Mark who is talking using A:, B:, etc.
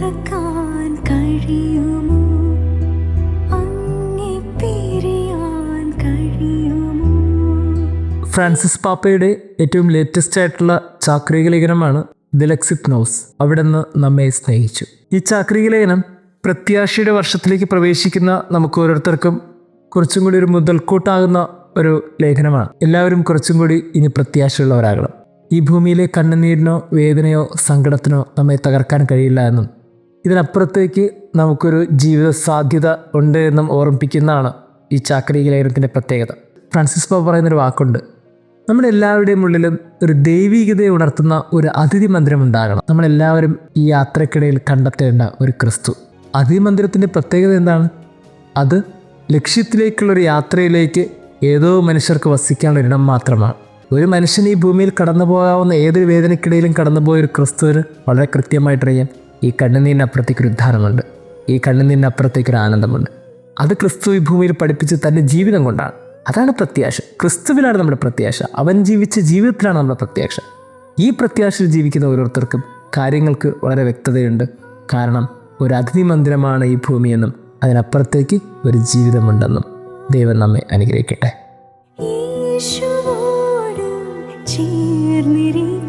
A: മറക്കാൻ കഴിയുമോ? അങ്ങേ പിരിയാൻ കഴിയുമോ?
B: ഫ്രാൻസിസ് പാപ്പയുടെ ഏറ്റവും ലേറ്റസ്റ്റ് ആയിട്ടുള്ള ചാക്രിക ലേഖനമാണ് ദി ലെക്സിക് നോസ്. അവിടെ നിന്ന് നമ്മെ സ്നേഹിച്ചു. ഈ ചാക്രിക ലേഖനം പ്രത്യാശയുടെ വർഷത്തിലേക്ക് പ്രവേശിക്കുന്ന നമുക്ക് ഓരോരുത്തർക്കും കുറച്ചും കൂടി ഒരു മുതൽക്കൂട്ടാകുന്ന ഒരു ലേഖനമാണ്. എല്ലാവരും കുറച്ചും കൂടി ഇനി പ്രത്യാശയുള്ളവരാകണം. ഈ ഭൂമിയിലെ കണ്ണുനീരിനോ വേദനയോ സങ്കടത്തിനോ നമ്മെ തകർക്കാൻ കഴിയില്ല എന്നും ഇതിനപ്പുറത്തേക്ക് നമുക്കൊരു ജീവിത സാധ്യത ഉണ്ട് എന്നും ഓർമ്മിപ്പിക്കുന്നതാണ് ഈ ചാക്രിക ലേഖനത്തിൻ്റെ പ്രത്യേകത. ഫ്രാൻസിസ് പാപ്പ പറയുന്നൊരു വാക്കുണ്ട്, നമ്മളെല്ലാവരുടെയും ഉള്ളിലും ഒരു ദൈവികതയെ ഉണർത്തുന്ന ഒരു അതിഥി മന്ദിരം ഉണ്ടാകണം. നമ്മളെല്ലാവരും ഈ യാത്രക്കിടയിൽ കണ്ടെത്തേണ്ട ഒരു ക്രിസ്തു. അതിഥി മന്ദിരത്തിൻ്റെ പ്രത്യേകത എന്താണ്? അത് ലക്ഷ്യത്തിലേക്കുള്ളൊരു യാത്രയിലേക്ക് ഏതോ മനുഷ്യർക്ക് വസിക്കാനുള്ള ഒരിടം മാത്രമാണ്. ഒരു മനുഷ്യൻ ഈ ഭൂമിയിൽ കടന്നു പോകാവുന്ന ഏതൊരു വേദനയ്ക്കിടയിലും കടന്നുപോയൊരു ക്രിസ്തുവിന് വളരെ കൃത്യമായിട്ടറിയാം, ഈ കണ്ണുനീരിനപ്പുറത്തേക്കൊരു ഉദ്ധാനമുണ്ട്, ഈ കണ്ണുനീരിനപ്പുറത്തേക്കൊരു ആനന്ദമുണ്ട്. അത് ക്രിസ്തു ഈ ഭൂമിയിൽ പഠിപ്പിച്ച് തൻ്റെ ജീവിതം കൊണ്ടാണ്. അതാണ് പ്രത്യാശ. ക്രിസ്തുവിലാണ് നമ്മുടെ പ്രത്യാശ. അവൻ ജീവിച്ച ജീവിതത്തിലാണ് നമ്മുടെ പ്രത്യാശ. ഈ പ്രത്യാശയിൽ ജീവിക്കുന്ന ഓരോരുത്തർക്കും കാര്യങ്ങൾക്ക് വളരെ വ്യക്തതയുണ്ട്. കാരണം ഒരു അതിഥി മന്ദിരമാണ് ഈ ഭൂമിയെന്നും അതിനപ്പുറത്തേക്ക് ഒരു ജീവിതമുണ്ടെന്നും. ദൈവം നമ്മെ അനുഗ്രഹിക്കട്ടെ.
A: യേശുവോട് ചേർന്നിരിക്കും.